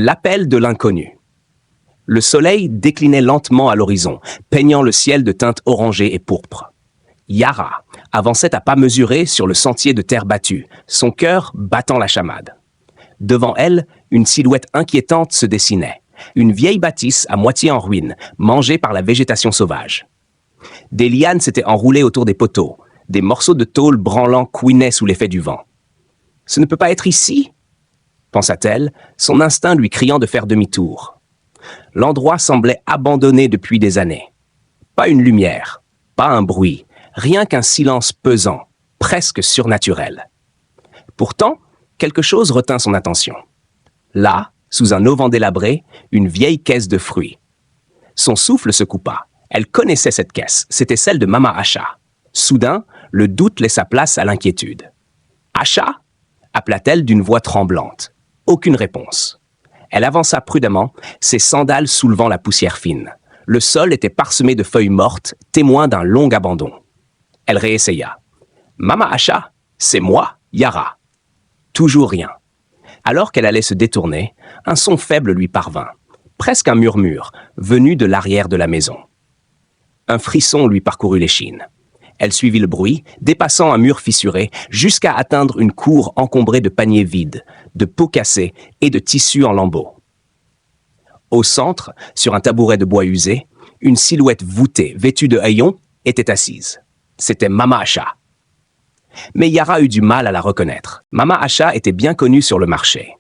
L'appel de l'inconnu. Le soleil déclinait lentement à l'horizon, peignant le ciel de teintes orangées et pourpres. Yara avançait à pas mesurés sur le sentier de terre battue, son cœur battant la chamade. Devant elle, une silhouette inquiétante se dessinait, une vieille bâtisse à moitié en ruine, mangée par la végétation sauvage. Des lianes s'étaient enroulées autour des poteaux, des morceaux de tôle branlants couinaient sous l'effet du vent. « Ce ne peut pas être ici !» pensa-t-elle, son instinct lui criant de faire demi-tour. L'endroit semblait abandonné depuis des années. Pas une lumière, pas un bruit, rien qu'un silence pesant, presque surnaturel. Pourtant, quelque chose retint son attention. Là, sous un auvent délabré, une vieille caisse de fruits. Son souffle se coupa. Elle connaissait cette caisse, c'était celle de Mama Asha. Soudain, le doute laissa place à l'inquiétude. « Asha » appela-t-elle d'une voix tremblante. Aucune réponse. Elle avança prudemment, ses sandales soulevant la poussière fine. Le sol était parsemé de feuilles mortes, témoin d'un long abandon. Elle réessaya. « Mama Asha, c'est moi, Yara. » Toujours rien. Alors qu'elle allait se détourner, un son faible lui parvint, presque un murmure, venu de l'arrière de la maison. Un frisson lui parcourut l'échine. Elle suivit le bruit, dépassant un mur fissuré, jusqu'à atteindre une cour encombrée de paniers vides, de pots cassés et de tissus en lambeaux. Au centre, sur un tabouret de bois usé, une silhouette voûtée, vêtue de haillons, était assise. C'était Mama Asha. Mais Yara eut du mal à la reconnaître. Mama Asha était bien connue sur le marché.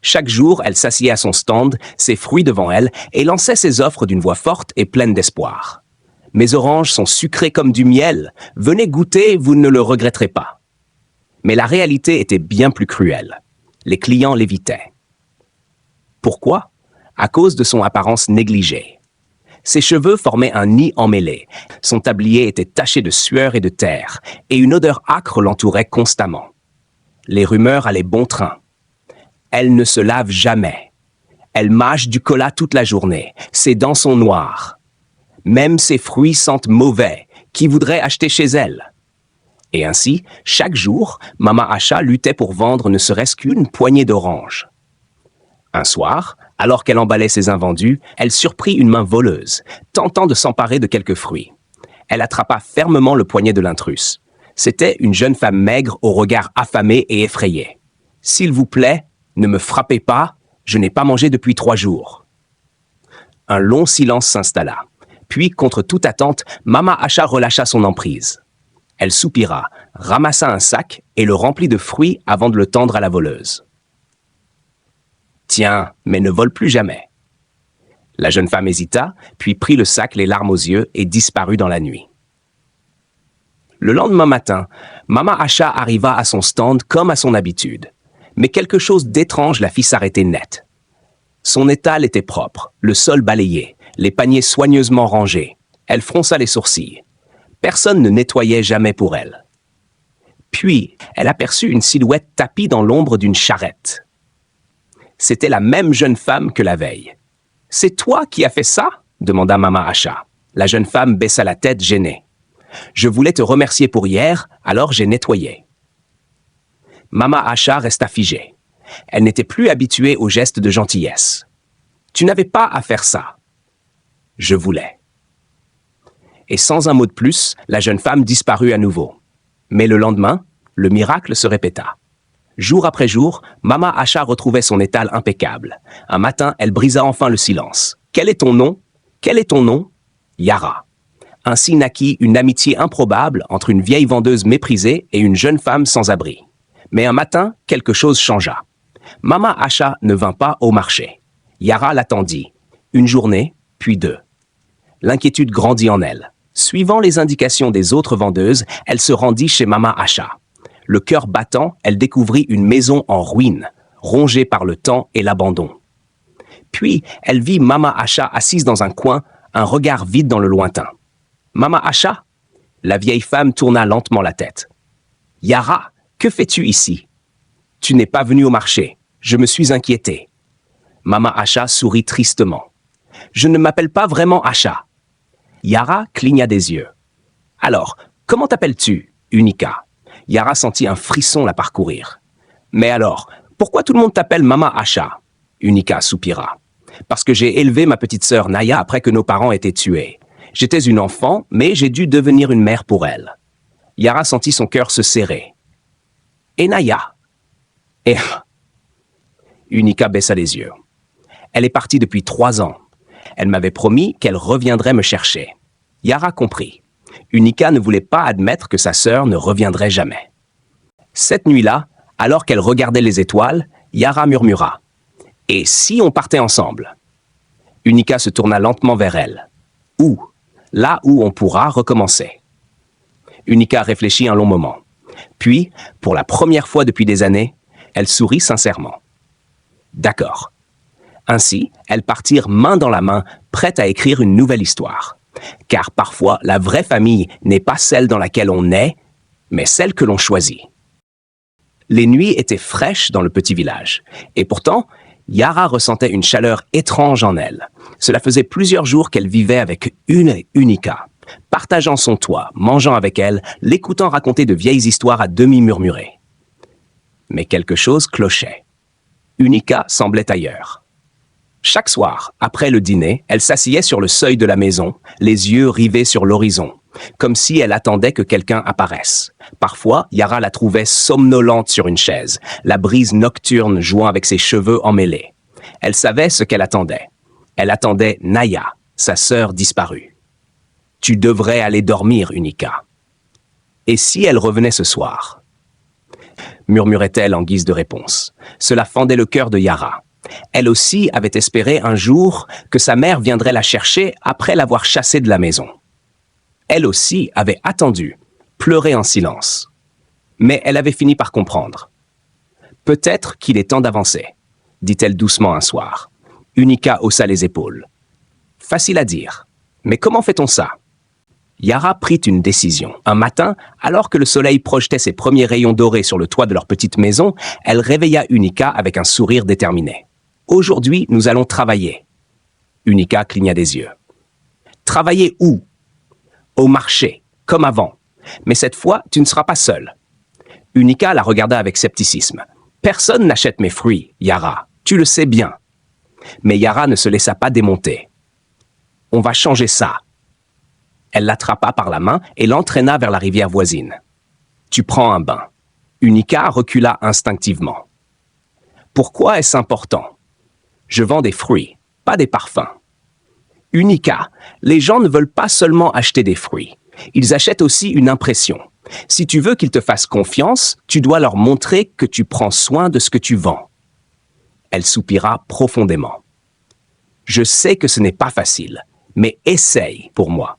Chaque jour, elle s'asseyait à son stand, ses fruits devant elle, et lançait ses offres d'une voix forte et pleine d'espoir. « Mes oranges sont sucrées comme du miel. Venez goûter, vous ne le regretterez pas. » Mais la réalité était bien plus cruelle. Les clients l'évitaient. Pourquoi? À cause de son apparence négligée. Ses cheveux formaient un nid emmêlé. Son tablier était taché de sueur et de terre, et une odeur âcre l'entourait constamment. Les rumeurs allaient bon train. Elle ne se lave jamais. Elle mâche du cola toute la journée. Ses dents sont noires. Même ses fruits sentent mauvais. Qui voudrait acheter chez elle? Et ainsi, chaque jour, Mama Asha luttait pour vendre ne serait-ce qu'une poignée d'oranges. Un soir, alors qu'elle emballait ses invendus, elle surprit une main voleuse, tentant de s'emparer de quelques fruits. Elle attrapa fermement le poignet de l'intrus. C'était une jeune femme maigre au regard affamé et effrayé. « S'il vous plaît, ne me frappez pas, je n'ai pas mangé depuis 3 jours. » Un long silence s'installa. Puis, contre toute attente, Mama Asha relâcha son emprise. Elle soupira, ramassa un sac et le remplit de fruits avant de le tendre à la voleuse. « Tiens, mais ne vole plus jamais. » La jeune femme hésita, puis prit le sac les larmes aux yeux et disparut dans la nuit. Le lendemain matin, Mama Asha arriva à son stand comme à son habitude. Mais quelque chose d'étrange la fit s'arrêter net. Son étal était propre, le sol balayé, les paniers soigneusement rangés. Elle fronça les sourcils. Personne ne nettoyait jamais pour elle. Puis, elle aperçut une silhouette tapie dans l'ombre d'une charrette. C'était la même jeune femme que la veille. « C'est toi qui as fait ça ?» demanda Mama Asha. La jeune femme baissa la tête gênée. « Je voulais te remercier pour hier, alors j'ai nettoyé. » Mama Asha resta figée. Elle n'était plus habituée aux gestes de gentillesse. « Tu n'avais pas à faire ça. » « Je voulais. » Et sans un mot de plus, la jeune femme disparut à nouveau. Mais le lendemain, le miracle se répéta. Jour après jour, Mama Asha retrouvait son étal impeccable. Un matin, elle brisa enfin le silence. « Quel est ton nom? Quel est ton nom? » Yara. Ainsi naquit une amitié improbable entre une vieille vendeuse méprisée et une jeune femme sans abri. Mais un matin, quelque chose changea. Mama Asha ne vint pas au marché. Yara l'attendit. Une journée, puis 2. L'inquiétude grandit en elle. Suivant les indications des autres vendeuses, elle se rendit chez Mama Asha. Le cœur battant, elle découvrit une maison en ruine, rongée par le temps et l'abandon. Puis, elle vit Mama Asha assise dans un coin, un regard vide dans le lointain. « Mama Asha ?» La vieille femme tourna lentement la tête. « Yara, que fais-tu ici? »« Tu n'es pas venue au marché. Je me suis inquiétée. » Mama Asha sourit tristement. « Je ne m'appelle pas vraiment Asha. » Yara cligna des yeux. « Alors, comment t'appelles-tu, Unica ?» Yara sentit un frisson la parcourir. « Mais alors, pourquoi tout le monde t'appelle Mama Asha ?» Unica soupira. Parce que j'ai élevé ma petite sœur Naya après que nos parents étaient tués. J'étais une enfant, mais j'ai dû devenir une mère pour elle. Yara sentit son cœur se serrer. Et Naya? Et... Unica baissa les yeux. Elle est partie depuis 3 ans. Elle m'avait promis qu'elle reviendrait me chercher. Yara comprit. Unica ne voulait pas admettre que sa sœur ne reviendrait jamais. Cette nuit-là, alors qu'elle regardait les étoiles, Yara murmura. « Et si on partait ensemble ?» Unica se tourna lentement vers elle. « Où ? Là où on pourra recommencer. » Unica réfléchit un long moment. Puis, pour la première fois depuis des années, elle sourit sincèrement. « D'accord. » Ainsi, elles partirent main dans la main, prêtes à écrire une nouvelle histoire. Car parfois, la vraie famille n'est pas celle dans laquelle on est, mais celle que l'on choisit. Les nuits étaient fraîches dans le petit village. Et pourtant, Yara ressentait une chaleur étrange en elle. Cela faisait plusieurs jours qu'elle vivait avec Unica, partageant son toit, mangeant avec elle, l'écoutant raconter de vieilles histoires à demi murmurées. Mais quelque chose clochait. Unica semblait ailleurs. Chaque soir, après le dîner, elle s'asseyait sur le seuil de la maison, les yeux rivés sur l'horizon, comme si elle attendait que quelqu'un apparaisse. Parfois, Yara la trouvait somnolente sur une chaise, la brise nocturne jouant avec ses cheveux emmêlés. Elle savait ce qu'elle attendait. Elle attendait Naya, sa sœur disparue. « Tu devrais aller dormir, Unica. »« Et si elle revenait ce soir ?» murmurait-elle en guise de réponse. Cela fendait le cœur de Yara. Elle aussi avait espéré un jour que sa mère viendrait la chercher après l'avoir chassée de la maison. Elle aussi avait attendu, pleuré en silence. Mais elle avait fini par comprendre. « Peut-être qu'il est temps d'avancer, » dit-elle doucement un soir. Unica haussa les épaules. « Facile à dire. Mais comment fait-on ça ?» Yara prit une décision. Un matin, alors que le soleil projetait ses premiers rayons dorés sur le toit de leur petite maison, elle réveilla Unica avec un sourire déterminé. « Aujourd'hui, nous allons travailler. » Unica cligna des yeux. « Travailler où ?»« Au marché, comme avant. Mais cette fois, tu ne seras pas seule. » Unica la regarda avec scepticisme. « Personne n'achète mes fruits, Yara. Tu le sais bien. » Mais Yara ne se laissa pas démonter. « On va changer ça. » Elle l'attrapa par la main et l'entraîna vers la rivière voisine. « Tu prends un bain. » Unica recula instinctivement. « Pourquoi est-ce important ? Je vends des fruits, pas des parfums. » Unica, les gens ne veulent pas seulement acheter des fruits. Ils achètent aussi une impression. Si tu veux qu'ils te fassent confiance, tu dois leur montrer que tu prends soin de ce que tu vends. Elle soupira profondément. « Je sais que ce n'est pas facile, mais essaye pour moi. »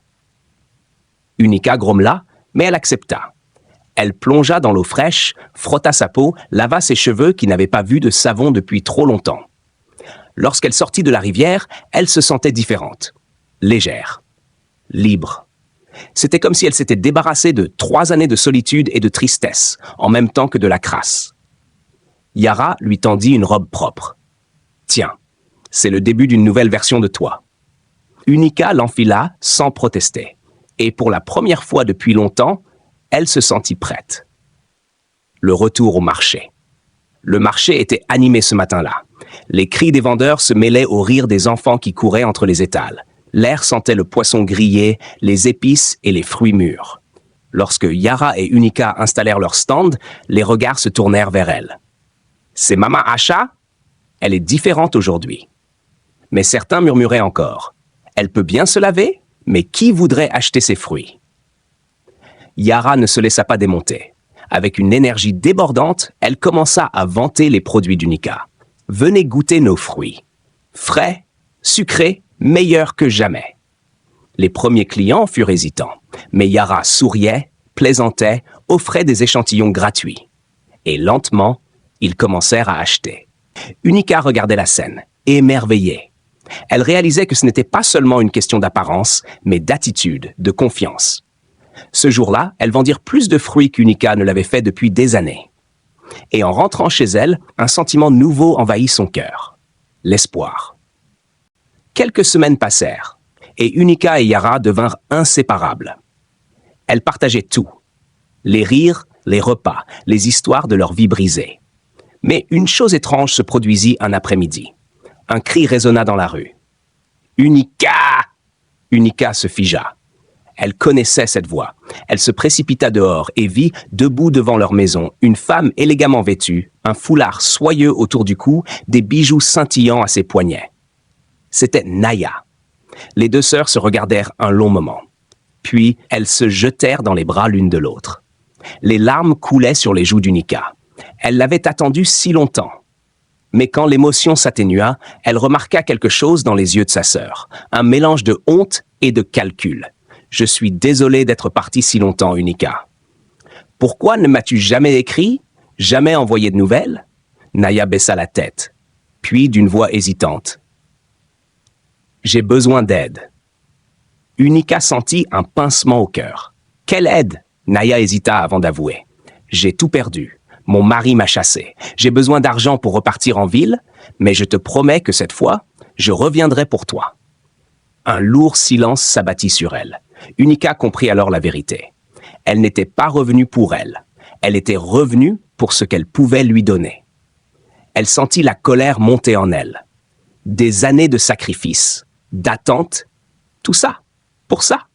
Unica grommela, mais elle accepta. Elle plongea dans l'eau fraîche, frotta sa peau, lava ses cheveux qui n'avaient pas vu de savon depuis trop longtemps. Lorsqu'elle sortit de la rivière, elle se sentait différente, légère, libre. C'était comme si elle s'était débarrassée de 3 années de solitude et de tristesse, en même temps que de la crasse. Yara lui tendit une robe propre. « Tiens, c'est le début d'une nouvelle version de toi. » Unica l'enfila sans protester. Et pour la première fois depuis longtemps, elle se sentit prête. Le retour au marché. Le marché était animé ce matin-là. Les cris des vendeurs se mêlaient aux rires des enfants qui couraient entre les étals. L'air sentait le poisson grillé, les épices et les fruits mûrs. Lorsque Yara et Unica installèrent leur stand, les regards se tournèrent vers elle. « C'est Mama Asha ? Elle est différente aujourd'hui. » Mais certains murmuraient encore. « Elle peut bien se laver ? Mais qui voudrait acheter ses fruits ?» Yara ne se laissa pas démonter. Avec une énergie débordante, elle commença à vanter les produits d'Unica. « Venez goûter nos fruits. Frais, sucrés, meilleurs que jamais. » Les premiers clients furent hésitants, mais Yara souriait, plaisantait, offrait des échantillons gratuits. Et lentement, ils commencèrent à acheter. Unica regardait la scène, émerveillée. Elle réalisait que ce n'était pas seulement une question d'apparence, mais d'attitude, de confiance. Ce jour-là, elles vendirent plus de fruits qu'Unica ne l'avait fait depuis des années. Et en rentrant chez elle, un sentiment nouveau envahit son cœur. L'espoir. Quelques semaines passèrent, et Unica et Yara devinrent inséparables. Elles partageaient tout. Les rires, les repas, les histoires de leur vie brisée. Mais une chose étrange se produisit un après-midi. Un cri résonna dans la rue. « Unica !» Unica se figea. Elle connaissait cette voix. Elle se précipita dehors et vit, debout devant leur maison, une femme élégamment vêtue, un foulard soyeux autour du cou, des bijoux scintillants à ses poignets. C'était Naya. Les deux sœurs se regardèrent un long moment. Puis, elles se jetèrent dans les bras l'une de l'autre. Les larmes coulaient sur les joues d'Unica. Elle l'avait attendue si longtemps. Mais quand l'émotion s'atténua, elle remarqua quelque chose dans les yeux de sa sœur, un mélange de honte et de calcul. « Je suis désolé d'être partie si longtemps, Unica. »« Pourquoi ne m'as-tu jamais écrit? Jamais envoyé de nouvelles ?» Naya baissa la tête, puis d'une voix hésitante. « J'ai besoin d'aide. » Unica sentit un pincement au cœur. « Quelle aide ?» Naya hésita avant d'avouer. « J'ai tout perdu. Mon mari m'a chassé. J'ai besoin d'argent pour repartir en ville, mais je te promets que cette fois, je reviendrai pour toi. » Un lourd silence s'abattit sur elle. Unica comprit alors la vérité. Elle n'était pas revenue pour elle. Elle était revenue pour ce qu'elle pouvait lui donner. Elle sentit la colère monter en elle. Des années de sacrifice, d'attente, tout ça, pour ça.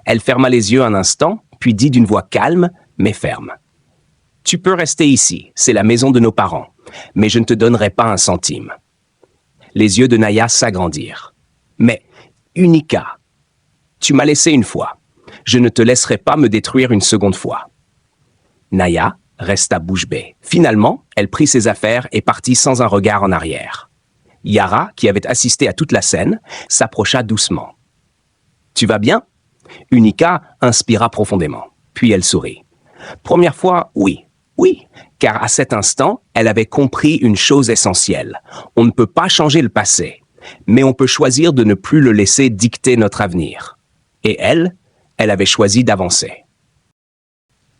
Elle ferma les yeux un instant, puis dit d'une voix calme, mais ferme. « Tu peux rester ici, c'est la maison de nos parents, mais je ne te donnerai pas un centime. » Les yeux de Naya s'agrandirent. « Mais, Unica, tu m'as laissé une fois. Je ne te laisserai pas me détruire une seconde fois. » Naya resta bouche bée. Finalement, elle prit ses affaires et partit sans un regard en arrière. Yara, qui avait assisté à toute la scène, s'approcha doucement. « Tu vas bien ?» Unica inspira profondément, puis elle sourit. Première fois, oui, car à cet instant, elle avait compris une chose essentielle. On ne peut pas changer le passé, mais on peut choisir de ne plus le laisser dicter notre avenir. Et elle avait choisi d'avancer.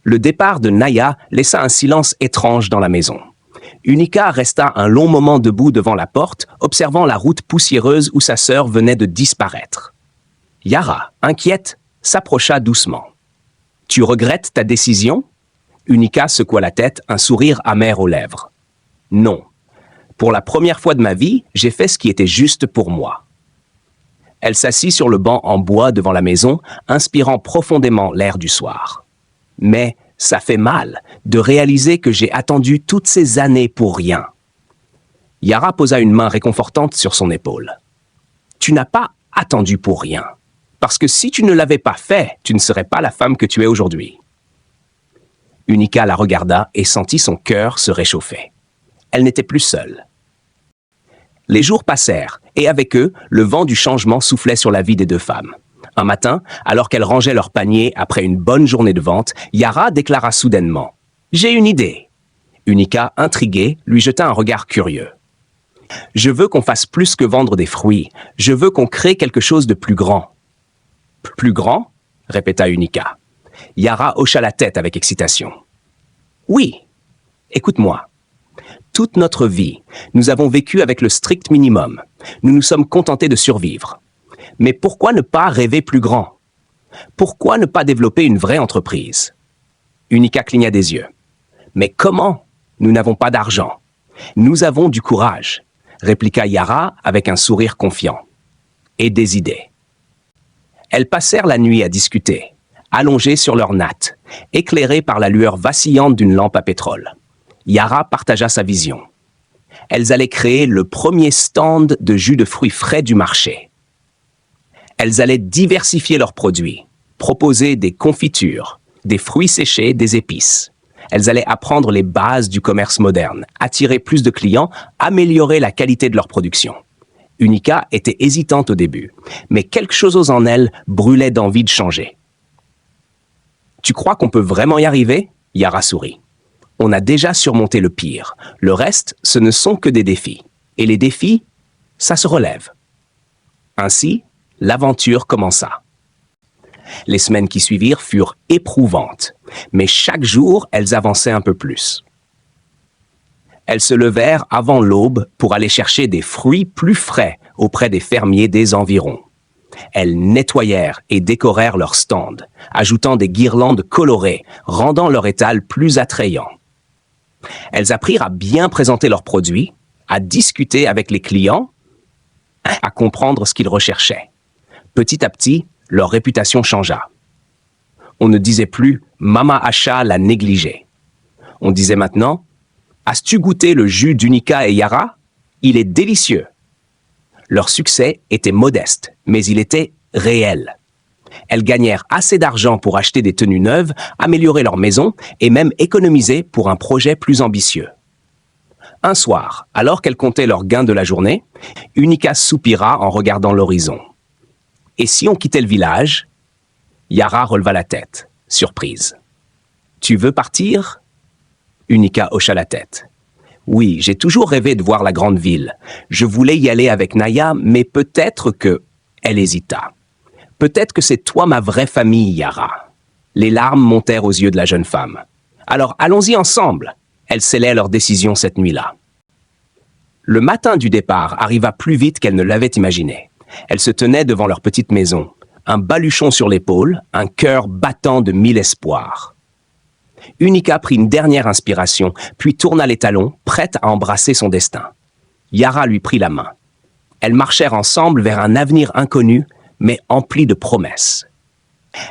Le départ de Naya laissa un silence étrange dans la maison. Unica resta un long moment debout devant la porte, observant la route poussiéreuse où sa sœur venait de disparaître. Yara, inquiète, s'approcha doucement. « Tu regrettes ta décision ?» Unica secoua la tête, un sourire amer aux lèvres. « Non. Pour la première fois de ma vie, j'ai fait ce qui était juste pour moi. » Elle s'assit sur le banc en bois devant la maison, inspirant profondément l'air du soir. « Mais ça fait mal de réaliser que j'ai attendu toutes ces années pour rien. » Yara posa une main réconfortante sur son épaule. « Tu n'as pas attendu pour rien. Parce que si tu ne l'avais pas fait, tu ne serais pas la femme que tu es aujourd'hui. » Unica la regarda et sentit son cœur se réchauffer. Elle n'était plus seule. Les jours passèrent, et avec eux, le vent du changement soufflait sur la vie des deux femmes. Un matin, alors qu'elles rangeaient leur panier après une bonne journée de vente, Yara déclara soudainement « J'ai une idée !» Unica, intriguée, lui jeta un regard curieux. « Je veux qu'on fasse plus que vendre des fruits. Je veux qu'on crée quelque chose de plus grand. » « Plus grand ?» répéta Unica. Yara hocha la tête avec excitation. « Oui, écoute-moi. Toute notre vie, nous avons vécu avec le strict minimum. Nous nous sommes contentés de survivre. Mais pourquoi ne pas rêver plus grand? Pourquoi ne pas développer une vraie entreprise ?» Unica cligna des yeux. « Mais comment? Nous n'avons pas d'argent. Nous avons du courage, » répliqua Yara avec un sourire confiant. « Et des idées. » Elles passèrent la nuit à discuter, allongées sur leurs nattes, éclairées par la lueur vacillante d'une lampe à pétrole. Yara partagea sa vision. Elles allaient créer le premier stand de jus de fruits frais du marché. Elles allaient diversifier leurs produits, proposer des confitures, des fruits séchés, des épices. Elles allaient apprendre les bases du commerce moderne, attirer plus de clients, améliorer la qualité de leur production. Unica était hésitante au début, mais quelque chose en elle brûlait d'envie de changer. « Tu crois qu'on peut vraiment y arriver ?» Yara sourit. « On a déjà surmonté le pire. Le reste, ce ne sont que des défis. Et les défis, ça se relève. » Ainsi, l'aventure commença. Les semaines qui suivirent furent éprouvantes, mais chaque jour, elles avançaient un peu plus. Elles se levèrent avant l'aube pour aller chercher des fruits plus frais auprès des fermiers des environs. Elles nettoyèrent et décorèrent leur stand, ajoutant des guirlandes colorées, rendant leur étal plus attrayant. Elles apprirent à bien présenter leurs produits, à discuter avec les clients, à comprendre ce qu'ils recherchaient. Petit à petit, leur réputation changea. On ne disait plus « Mama Asha l'a négligé ». On disait maintenant « As-tu goûté le jus d'Unica et Yara? Il est délicieux ». Leur succès était modeste, mais il était réel. Elles gagnèrent assez d'argent pour acheter des tenues neuves, améliorer leur maison et même économiser pour un projet plus ambitieux. Un soir, alors qu'elles comptaient leurs gains de la journée, Unica soupira en regardant l'horizon. « Et si on quittait le village ?» Yara releva la tête, surprise. « Tu veux partir ?» Unica hocha la tête. « Oui, j'ai toujours rêvé de voir la grande ville. Je voulais y aller avec Naya, mais peut-être que... » Elle hésita. « Peut-être que c'est toi ma vraie famille, Yara. » Les larmes montèrent aux yeux de la jeune femme. « Alors allons-y ensemble !» Elles scellaient leur décision cette nuit-là. Le matin du départ arriva plus vite qu'elles ne l'avaient imaginé. Elles se tenaient devant leur petite maison, un baluchon sur l'épaule, un cœur battant de 1000 espoirs. Unica prit une dernière inspiration, puis tourna les talons, prête à embrasser son destin. Yara lui prit la main. Elles marchèrent ensemble vers un avenir inconnu, mais empli de promesses.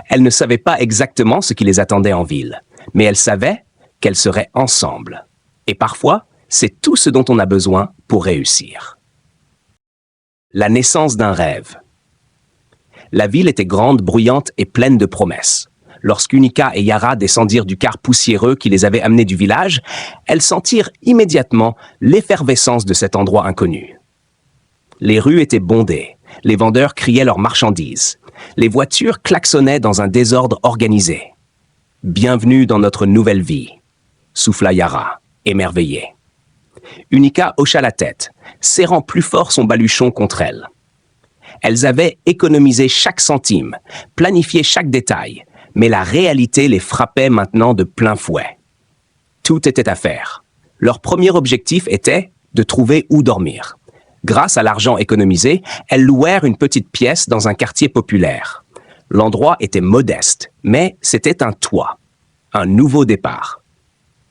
Elles ne savaient pas exactement ce qui les attendait en ville, mais elles savaient qu'elles seraient ensemble. Et parfois, c'est tout ce dont on a besoin pour réussir. La naissance d'un rêve. La ville était grande, bruyante et pleine de promesses. Lorsqu'Unica et Yara descendirent du car poussiéreux qui les avait amenés du village, elles sentirent immédiatement l'effervescence de cet endroit inconnu. Les rues étaient bondées, les vendeurs criaient leurs marchandises, les voitures klaxonnaient dans un désordre organisé. « Bienvenue dans notre nouvelle vie », souffla Yara, émerveillée. Unica hocha la tête, serrant plus fort son baluchon contre elle. Elles avaient économisé chaque centime, planifié chaque détail, mais la réalité les frappait maintenant de plein fouet. Tout était à faire. Leur premier objectif était de trouver où dormir. Grâce à l'argent économisé, elles louèrent une petite pièce dans un quartier populaire. L'endroit était modeste, mais c'était un toit, un nouveau départ.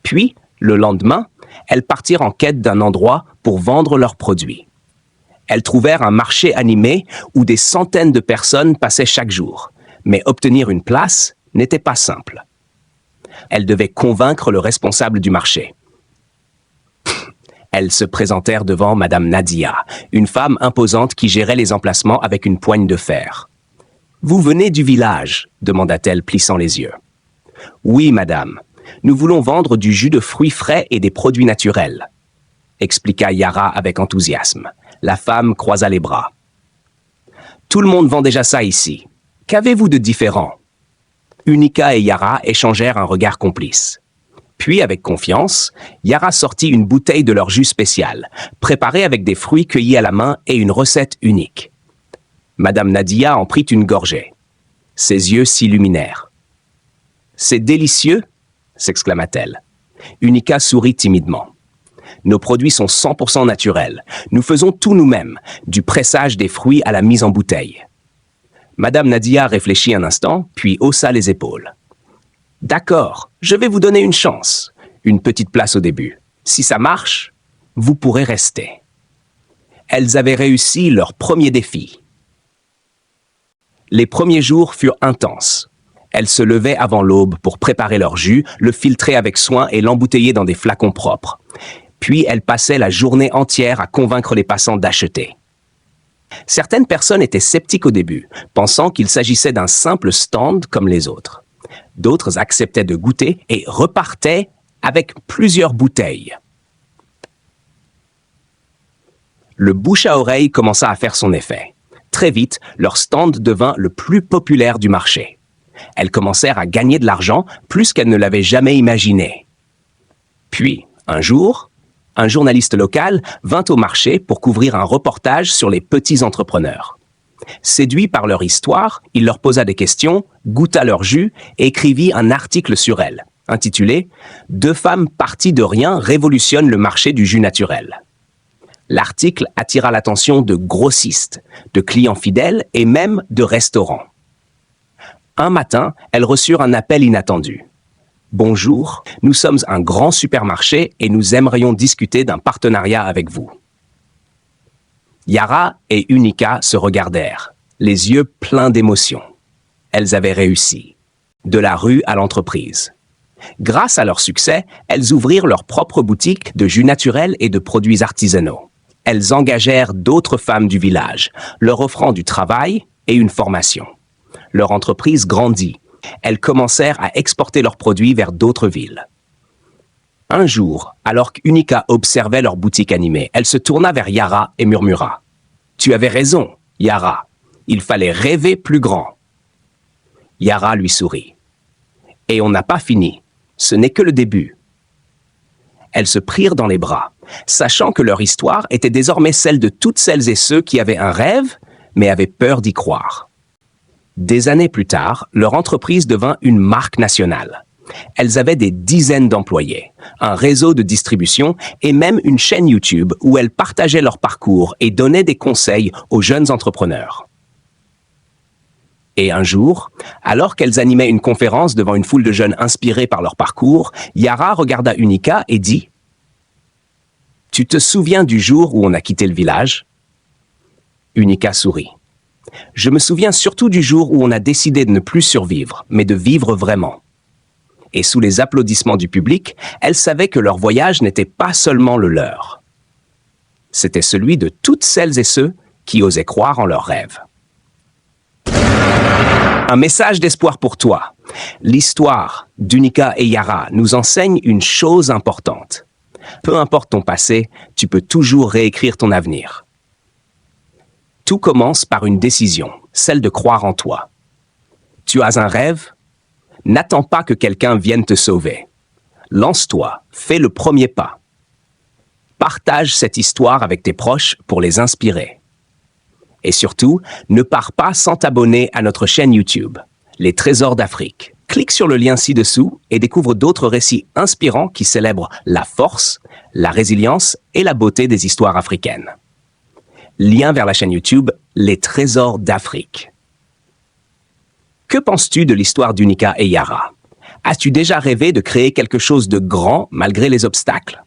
Puis, le lendemain, elles partirent en quête d'un endroit pour vendre leurs produits. Elles trouvèrent un marché animé où des centaines de personnes passaient chaque jour, mais obtenir une place n'était pas simple. Elles devaient convaincre le responsable du marché. Elles se présentèrent devant Madame Nadia, une femme imposante qui gérait les emplacements avec une poigne de fer. « Vous venez du village ?» demanda-t-elle, plissant les yeux. « Oui, madame. Nous voulons vendre du jus de fruits frais et des produits naturels, » expliqua Yara avec enthousiasme. La femme croisa les bras. « Tout le monde vend déjà ça ici. Qu'avez-vous de différent ?» Unica et Yara échangèrent un regard complice. Puis, avec confiance, Yara sortit une bouteille de leur jus spécial, préparé avec des fruits cueillis à la main et une recette unique. Madame Nadia en prit une gorgée. Ses yeux s'illuminèrent. « C'est délicieux !» s'exclama-t-elle. Unica sourit timidement. « Nos produits sont 100% naturels. Nous faisons tout nous-mêmes, du pressage des fruits à la mise en bouteille. » Madame Nadia réfléchit un instant, puis haussa les épaules. « D'accord, je vais vous donner une chance. Une petite place au début. Si ça marche, vous pourrez rester. » Elles avaient réussi leur premier défi. Les premiers jours furent intenses. Elles se levaient avant l'aube pour préparer leur jus, le filtrer avec soin et l'embouteiller dans des flacons propres. Puis elles passaient la journée entière à convaincre les passants d'acheter. Certaines personnes étaient sceptiques au début, pensant qu'il s'agissait d'un simple stand comme les autres. D'autres acceptaient de goûter et repartaient avec plusieurs bouteilles. Le bouche à oreille commença à faire son effet. Très vite, leur stand devint le plus populaire du marché. Elles commencèrent à gagner de l'argent plus qu'elles ne l'avaient jamais imaginé. Puis, un jour, un journaliste local vint au marché pour couvrir un reportage sur les petits entrepreneurs. Séduit par leur histoire, il leur posa des questions, goûta leur jus et écrivit un article sur elles, intitulé « 2 femmes parties de rien révolutionnent le marché du jus naturel ». L'article attira l'attention de grossistes, de clients fidèles et même de restaurants. Un matin, elles reçurent un appel inattendu. Bonjour, nous sommes un grand supermarché et nous aimerions discuter d'un partenariat avec vous. Yara et Unica se regardèrent, les yeux pleins d'émotion. Elles avaient réussi, de la rue à l'entreprise. Grâce à leur succès, elles ouvrirent leur propre boutique de jus naturels et de produits artisanaux. Elles engagèrent d'autres femmes du village, leur offrant du travail et une formation. Leur entreprise grandit. Elles commencèrent à exporter leurs produits vers d'autres villes. Un jour, alors qu'Unica observait leur boutique animée, elle se tourna vers Yara et murmura « Tu avais raison, Yara. Il fallait rêver plus grand. » Yara lui sourit. « Et on n'a pas fini. Ce n'est que le début. » Elles se prirent dans les bras, sachant que leur histoire était désormais celle de toutes celles et ceux qui avaient un rêve, mais avaient peur d'y croire. Des années plus tard, leur entreprise devint une marque nationale. Elles avaient des dizaines d'employés, un réseau de distribution et même une chaîne YouTube où elles partageaient leur parcours et donnaient des conseils aux jeunes entrepreneurs. Et un jour, alors qu'elles animaient une conférence devant une foule de jeunes inspirés par leur parcours, Yara regarda Unica et dit « Tu te souviens du jour où on a quitté le village ?» Unica sourit. « Je me souviens surtout du jour où on a décidé de ne plus survivre, mais de vivre vraiment. » Et sous les applaudissements du public, elle savait que leur voyage n'était pas seulement le leur. C'était celui de toutes celles et ceux qui osaient croire en leurs rêves. Un message d'espoir pour toi. L'histoire d'Unica et Yara nous enseigne une chose importante. Peu importe ton passé, tu peux toujours réécrire ton avenir. Tout commence par une décision, celle de croire en toi. Tu as un rêve? N'attends pas que quelqu'un vienne te sauver. Lance-toi, fais le premier pas. Partage cette histoire avec tes proches pour les inspirer. Et surtout, ne pars pas sans t'abonner à notre chaîne YouTube, Les Trésors d'Afrique. Clique sur le lien ci-dessous et découvre d'autres récits inspirants qui célèbrent la force, la résilience et la beauté des histoires africaines. Lien vers la chaîne YouTube Les Trésors d'Afrique. Que penses-tu de l'histoire d'Unica et Yara? As-tu déjà rêvé de créer quelque chose de grand malgré les obstacles?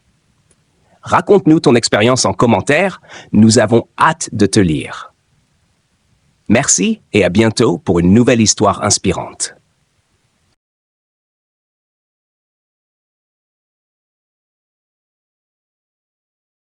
Raconte-nous ton expérience en commentaire, nous avons hâte de te lire. Merci et à bientôt pour une nouvelle histoire inspirante.